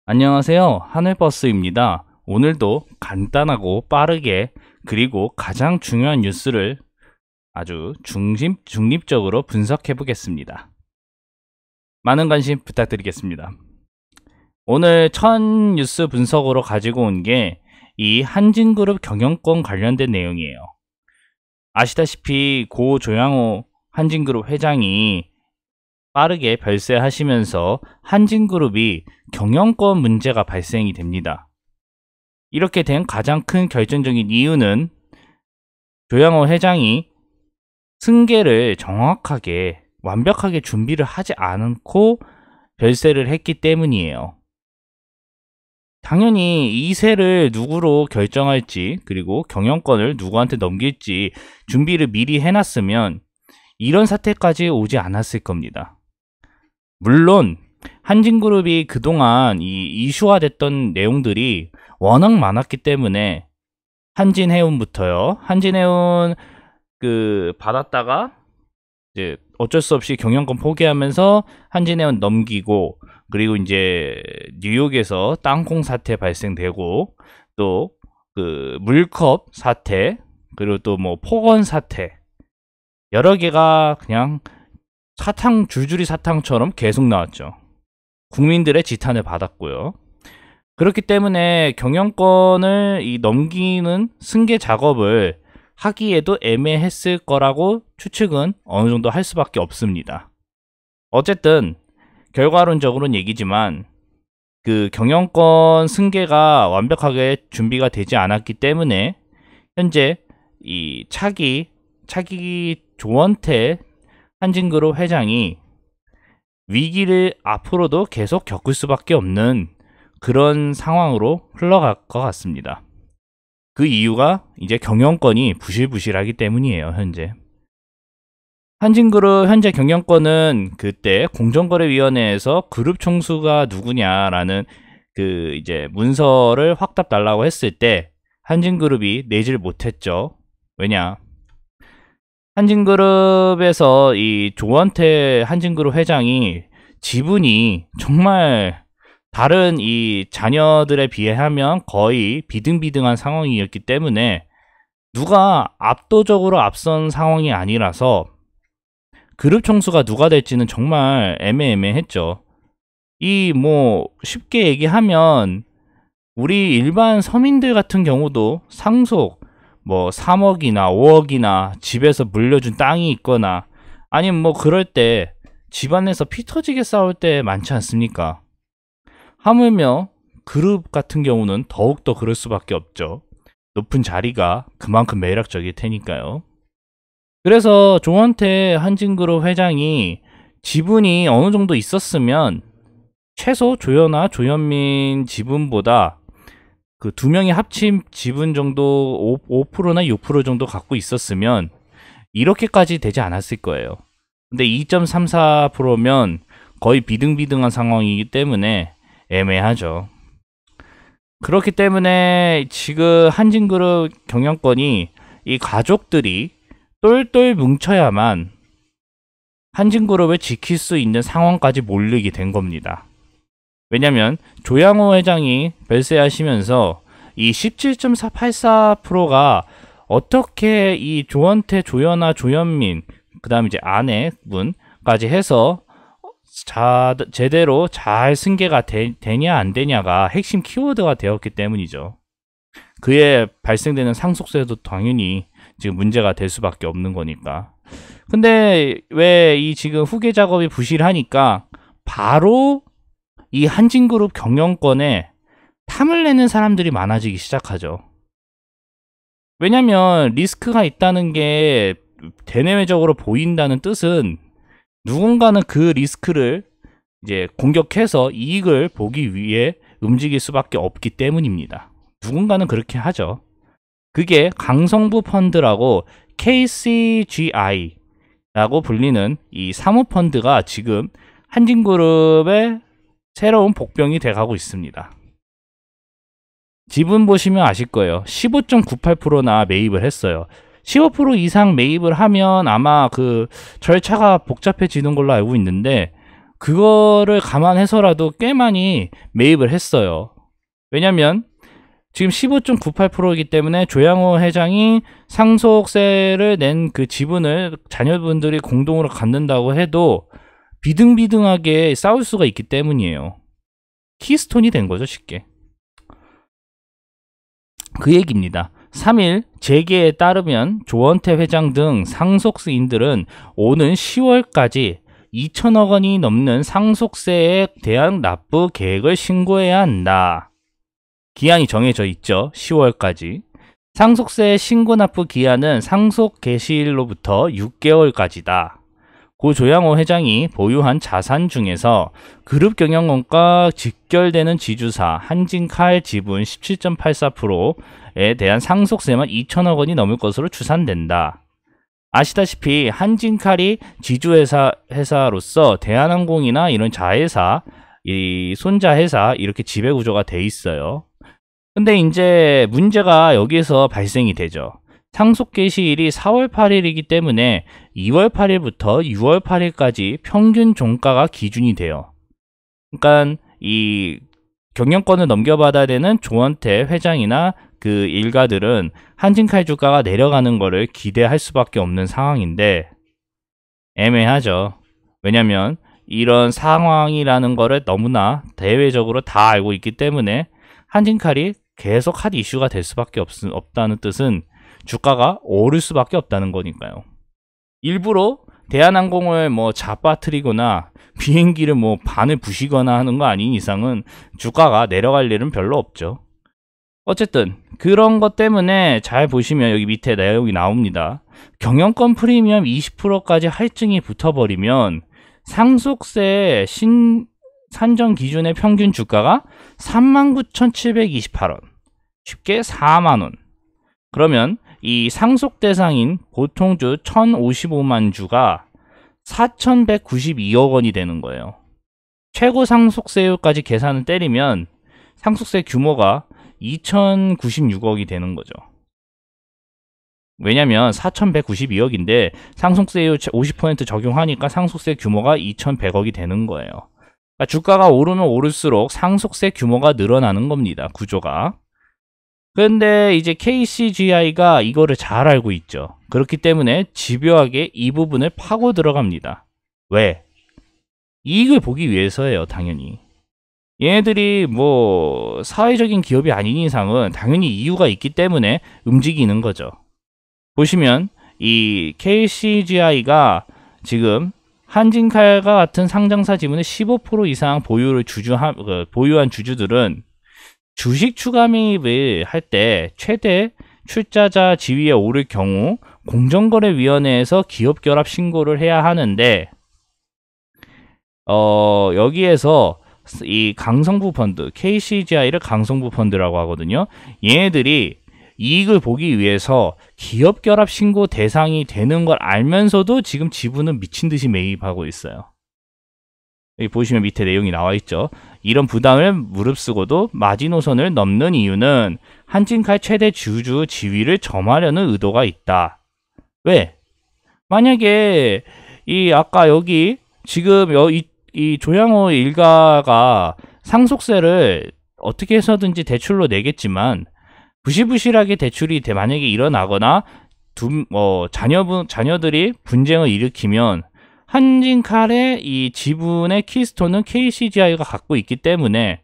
안녕하세요. 하늘버스입니다. 오늘도 간단하고 빠르게 그리고 가장 중요한 뉴스를 아주 중립적으로 분석해 보겠습니다. 많은 관심 부탁드리겠습니다. 오늘 첫 뉴스 분석으로 가지고 온 게 이 한진그룹 경영권 관련된 내용이에요. 아시다시피 고 조양호 한진그룹 회장이 빠르게 별세하시면서 한진그룹이 경영권 문제가 발생이 됩니다. 이렇게 된 가장 큰 결정적인 이유는 조양호 회장이 승계를 정확하게 완벽하게 준비를 하지 않고 별세를 했기 때문이에요. 당연히 이 세를 누구로 결정할지 그리고 경영권을 누구한테 넘길지 준비를 미리 해놨으면 이런 사태까지 오지 않았을 겁니다. 물론 한진그룹이 그동안 이 이슈화됐던 내용들이 워낙 많았기 때문에 한진해운부터요. 한진해운 받았다가 이제 어쩔 수 없이 경영권 포기하면서 한진해운 넘기고, 그리고 이제 뉴욕에서 땅콩 사태 발생되고, 또 그 물컵 사태, 그리고 또 뭐 폭언 사태, 여러 개가 그냥 사탕 줄줄이 사탕처럼 계속 나왔죠. 국민들의 지탄을 받았고요. 그렇기 때문에 경영권을 넘기는 승계 작업을 하기에도 애매했을 거라고 추측은 어느 정도 할 수밖에 없습니다. 어쨌든 결과론적으로는 얘기지만 그 경영권 승계가 완벽하게 준비가 되지 않았기 때문에 현재 이 차기 조원태 한진그룹 회장이 위기를 앞으로도 계속 겪을 수밖에 없는 그런 상황으로 흘러갈 것 같습니다. 그 이유가 이제 경영권이 부실부실하기 때문이에요. 현재 한진그룹 현재 경영권은 그때 공정거래위원회에서 그룹 총수가 누구냐라는 그 이제 문서를 확답 달라고 했을 때 한진그룹이 내질 못했죠. 왜냐? 한진그룹에서 이 조원태 한진그룹 회장이 지분이 정말 다른 이 자녀들에 비하면 거의 비등비등한 상황이었기 때문에 누가 압도적으로 앞선 상황이 아니라서 그룹 총수가 누가 될지는 정말 애매했죠. 이 뭐 쉽게 얘기하면 우리 일반 서민들 같은 경우도 상속 뭐 3억이나 5억이나 집에서 물려준 땅이 있거나 아니면 뭐 그럴 때 집안에서 피 터지게 싸울 때 많지 않습니까? 하물며 그룹 같은 경우는 더욱더 그럴 수밖에 없죠. 높은 자리가 그만큼 매력적일 테니까요. 그래서 조원태 한진그룹 회장이 지분이 어느 정도 있었으면 최소 조현아 조현민 지분보다 그 두 명이 합친 지분 정도 5%나 6% 정도 갖고 있었으면 이렇게까지 되지 않았을 거예요. 근데 2.34%면 거의 비등비등한 상황이기 때문에 애매하죠. 그렇기 때문에 지금 한진그룹 경영권이 이 가족들이 똘똘 뭉쳐야만 한진그룹을 지킬 수 있는 상황까지 몰리게 된 겁니다. 왜냐면 조양호 회장이 별세하시면서 이 17.84%가 어떻게 이 조원태, 조연아, 조현민, 그 다음 이제 아내분까지 해서 제대로 잘 승계가 되냐 안 되냐가 핵심 키워드가 되었기 때문이죠. 그에 발생되는 상속세도 당연히 지금 문제가 될 수밖에 없는 거니까. 근데 왜 이 지금 후계 작업이 부실하니까 바로 이 한진그룹 경영권에 탐을 내는 사람들이 많아지기 시작하죠. 왜냐면 리스크가 있다는 게 대내외적으로 보인다는 뜻은 누군가는 그 리스크를 이제 공격해서 이익을 보기 위해 움직일 수밖에 없기 때문입니다. 누군가는 그렇게 하죠. 그게 강성부 펀드라고 KCGI라고 불리는 이 사모펀드가 지금 한진그룹의 새로운 복병이 돼가고 있습니다. 지분 보시면 아실 거예요. 15.98%나 매입을 했어요. 15% 이상 매입을 하면 아마 그 절차가 복잡해지는 걸로 알고 있는데 그거를 감안해서라도 꽤 많이 매입을 했어요. 왜냐면 지금 15.98%이기 때문에 조양호 회장이 상속세를 낸 그 지분을 자녀분들이 공동으로 갖는다고 해도 비등비등하게 싸울 수가 있기 때문이에요. 키스톤이 된 거죠, 쉽게. 그 얘기입니다. 3일 재계에 따르면 조원태 회장 등 상속세인들은 오는 10월까지 2천억 원이 넘는 상속세에 대한 납부 계획을 신고해야 한다. 기한이 정해져 있죠. 10월까지. 상속세 신고 납부 기한은 상속 개시일로부터 6개월까지다. 고 조양호 회장이 보유한 자산 중에서 그룹경영권과 직결되는 지주사 한진칼 지분 17.84%에 대한 상속세만 2천억 원이 넘을 것으로 추산된다. 아시다시피 한진칼이 지주회사로서 대한항공이나 이런 자회사, 이 손자회사 이렇게 지배구조가 돼 있어요. 근데 이제 문제가 여기에서 발생이 되죠. 상속 개시일이 4월 8일이기 때문에 2월 8일부터 6월 8일까지 평균 종가가 기준이 돼요. 그러니까 이 경영권을 넘겨받아야 되는 조원태 회장이나 그 일가들은 한진칼 주가가 내려가는 거를 기대할 수밖에 없는 상황인데 애매하죠. 왜냐면 이런 상황이라는 거를 너무나 대외적으로 다 알고 있기 때문에 한진칼이 계속 핫 이슈가 될 수밖에 없다는 뜻은 주가가 오를 수밖에 없다는 거니까요. 일부러 대한항공을 뭐 잡아뜨리거나 비행기를 뭐 반을 부시거나 하는 거 아닌 이상은 주가가 내려갈 일은 별로 없죠. 어쨌든 그런 것 때문에 잘 보시면 여기 밑에 내용이 나옵니다. 경영권 프리미엄 20%까지 할증이 붙어버리면 상속세 산정 기준의 평균 주가가 39,728원, 쉽게 4만원. 그러면 이 상속 대상인 보통주 1,055만 주가 4,192억 원이 되는 거예요. 최고 상속세율까지 계산을 때리면 상속세 규모가 2,096억이 되는 거죠. 왜냐면 4,192억인데 상속세율 50% 적용하니까 상속세 규모가 2,100억이 되는 거예요. 그러니까 주가가 오르면 오를수록 상속세 규모가 늘어나는 겁니다. 구조가. 근데 이제 KCGI가 이거를 잘 알고 있죠. 그렇기 때문에 집요하게 이 부분을 파고 들어갑니다. 왜? 이익을 보기 위해서예요, 당연히. 얘네들이 뭐 사회적인 기업이 아닌 이상은 당연히 이유가 있기 때문에 움직이는 거죠. 보시면 이 KCGI가 지금 한진칼과 같은 상장사 지분의 15% 이상 보유한 주주들은 주식 추가 매입을 할 때 최대 출자자 지위에 오를 경우 공정거래위원회에서 기업결합 신고를 해야 하는데 여기에서 이 강성부 펀드, KCGI를 강성부 펀드라고 하거든요. 얘네들이 이익을 보기 위해서 기업결합 신고 대상이 되는 걸 알면서도 지금 지분은 미친 듯이 매입하고 있어요. 여기 보시면 밑에 내용이 나와 있죠. 이런 부담을 무릅쓰고도 마지노선을 넘는 이유는 한진칼 최대 주주 지위를 점하려는 의도가 있다. 왜? 만약에 이 아까 여기 지금 이 조양호 일가가 상속세를 어떻게 해서든지 대출로 내겠지만 부실부실하게 대출이 만약에 일어나거나 자녀들이 분쟁을 일으키면 한진칼의 이 지분의 키스톤은 KCGI가 갖고 있기 때문에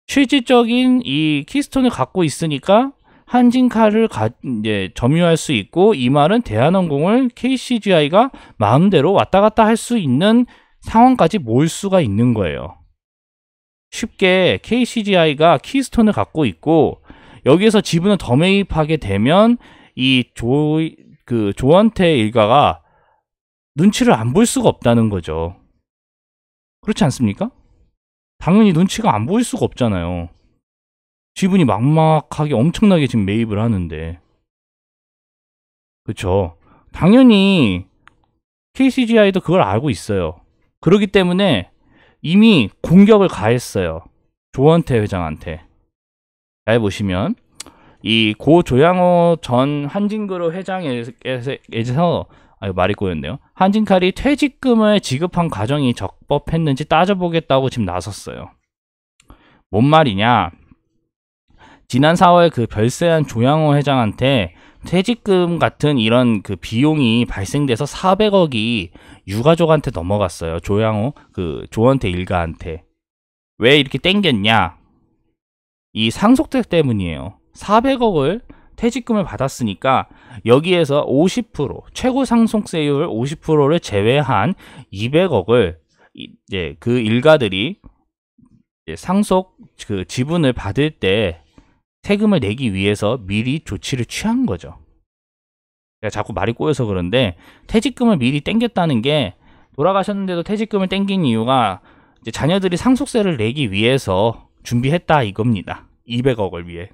실질적인 이 키스톤을 갖고 있으니까 한진칼을 이제 점유할 수 있고 이 말은 대한항공을 KCGI가 마음대로 왔다 갔다 할 수 있는 상황까지 모을 수가 있는 거예요. 쉽게 KCGI가 키스톤을 갖고 있고 여기에서 지분을 더 매입하게 되면 이 조원태 일가가 눈치를 안 볼 수가 없다는 거죠. 그렇지 않습니까? 당연히 눈치가 안 보일 수가 없잖아요. 지분이 막막하게 엄청나게 지금 매입을 하는데. 그렇죠. 당연히 KCGI도 그걸 알고 있어요. 그렇기 때문에 이미 공격을 가했어요. 조원태 회장한테. 잘 보시면 이 고 조양호 전 한진그룹 회장에서 말이 꼬였네요. 한진칼이 퇴직금을 지급한 과정이 적법했는지 따져보겠다고 지금 나섰어요. 뭔 말이냐? 지난 4월 그 별세한 조양호 회장한테 퇴직금 같은 이런 그 비용이 발생돼서 400억이 유가족한테 넘어갔어요. 조양호 그 조원태 일가한테. 왜 이렇게 땡겼냐? 이 상속세 때문이에요. 400억을 퇴직금을 받았으니까 여기에서 50% 최고 상속세율 50%를 제외한 200억을 이제 그 일가들이 상속 그 지분을 받을 때 세금을 내기 위해서 미리 조치를 취한 거죠. 제가 자꾸 말이 꼬여서 그런데 퇴직금을 미리 땡겼다는 게 돌아가셨는데도 퇴직금을 땡긴 이유가 이제 자녀들이 상속세를 내기 위해서 준비했다 이겁니다. 200억을 위해.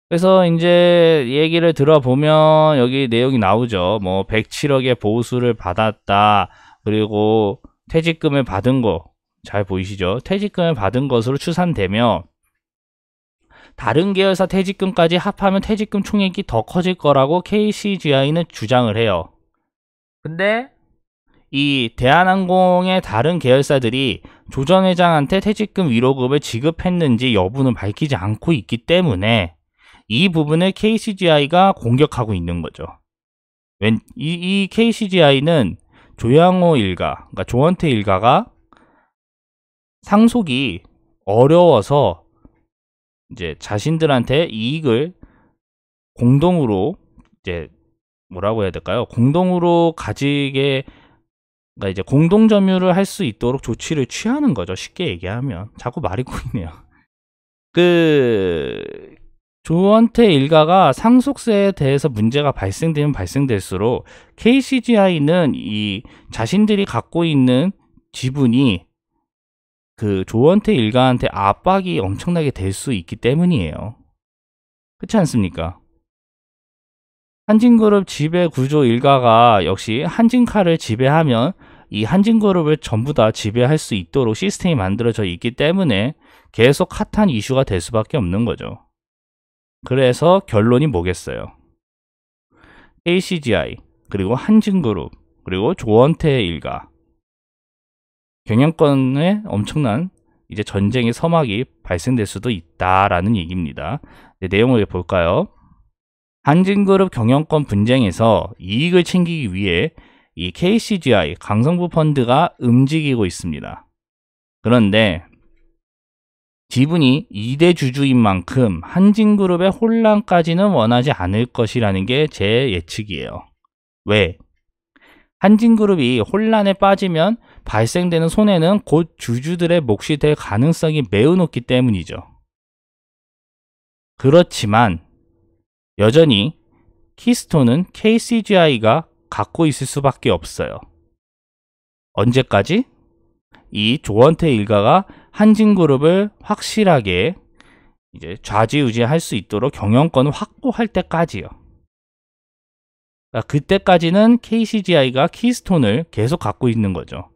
그래서 이제 얘기를 들어보면 여기 내용이 나오죠. 뭐 107억의 보수를 받았다. 그리고 퇴직금을 받은 거 잘 보이시죠? 퇴직금을 받은 것으로 추산되며 다른 계열사 퇴직금까지 합하면 퇴직금 총액이 더 커질 거라고 KCGI는 주장을 해요. 근데 이 대한항공의 다른 계열사들이 조 전 회장한테 퇴직금 위로금을 지급했는지 여부는 밝히지 않고 있기 때문에 이 부분을 KCGI가 공격하고 있는 거죠. 이 KCGI는 조양호 일가, 그러니까 조원태 일가가 상속이 어려워서 이제 자신들한테 이익을 공동으로 이제 뭐라고 해야 될까요? 공동으로 가지게, 그러니까 이제 공동 점유를 할 수 있도록 조치를 취하는 거죠. 쉽게 얘기하면. 자꾸 말이 꼬이네요. 그 조원태 일가가 상속세에 대해서 문제가 발생되면 발생될수록 KCGI는 이 자신들이 갖고 있는 지분이 그 조원태 일가한테 압박이 엄청나게 될 수 있기 때문이에요. 그렇지 않습니까? 한진그룹 지배 구조 일가가 역시 한진칼을 지배하면 이 한진그룹을 전부 다 지배할 수 있도록 시스템이 만들어져 있기 때문에 계속 핫한 이슈가 될 수밖에 없는 거죠. 그래서 결론이 뭐겠어요? KCGI, 그리고 한진그룹, 그리고 조원태 일가. 경영권에 엄청난 이제 전쟁의 서막이 발생될 수도 있다라는 얘기입니다. 네, 내용을 볼까요? 한진그룹 경영권 분쟁에서 이익을 챙기기 위해 이 KCGI 강성부 펀드가 움직이고 있습니다. 그런데 지분이 2대 주주인 만큼 한진그룹의 혼란까지는 원하지 않을 것이라는 게 제 예측이에요. 왜? 한진그룹이 혼란에 빠지면 발생되는 손해는 곧 주주들의 몫이 될 가능성이 매우 높기 때문이죠. 그렇지만 여전히 키스톤은 KCGI가 갖고 있을 수밖에 없어요. 언제까지? 이 조원태 일가가 한진그룹을 확실하게 이제 좌지우지할 수 있도록 경영권을 확보할 때까지요. 그러니까 그때까지는 KCGI가 키스톤을 계속 갖고 있는 거죠.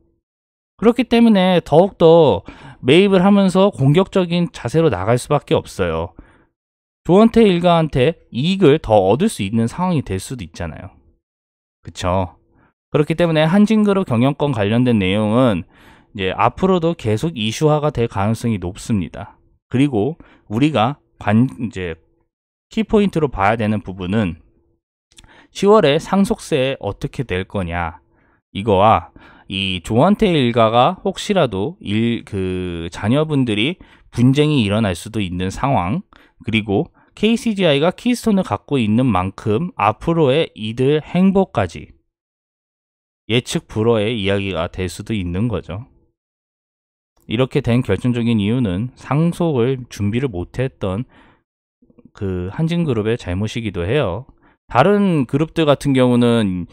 그렇기 때문에 더욱더 매입을 하면서 공격적인 자세로 나갈 수밖에 없어요. 조원태 일가한테 이익을 더 얻을 수 있는 상황이 될 수도 있잖아요. 그쵸? 그렇기 때문에 한진그룹 경영권 관련된 내용은 이제 앞으로도 계속 이슈화가 될 가능성이 높습니다. 그리고 우리가 이제 키포인트로 봐야 되는 부분은 10월에 상속세 어떻게 될 거냐, 이거와 이 조원태 일가가 혹시라도 그 자녀분들이 분쟁이 일어날 수도 있는 상황, 그리고 KCGI가 키스톤을 갖고 있는 만큼 앞으로의 이들 행보까지 예측 불허의 이야기가 될 수도 있는 거죠. 이렇게 된 결정적인 이유는 상속을 준비를 못했던 그 한진그룹의 잘못이기도 해요. 다른 그룹들 같은 경우는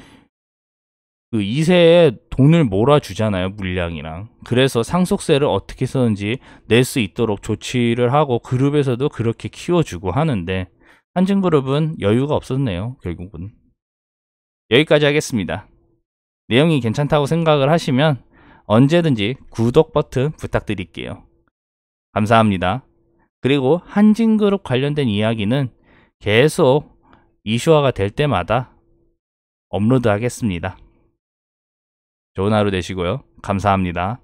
그 2세에 돈을 몰아주잖아요, 물량이랑. 그래서 상속세를 어떻게 해서든지 낼 수 있도록 조치를 하고 그룹에서도 그렇게 키워주고 하는데 한진그룹은 여유가 없었네요, 결국은. 여기까지 하겠습니다. 내용이 괜찮다고 생각을 하시면 언제든지 구독 버튼 부탁드릴게요. 감사합니다. 그리고 한진그룹 관련된 이야기는 계속 이슈화가 될 때마다 업로드 하겠습니다. 좋은 하루 되시고요. 감사합니다.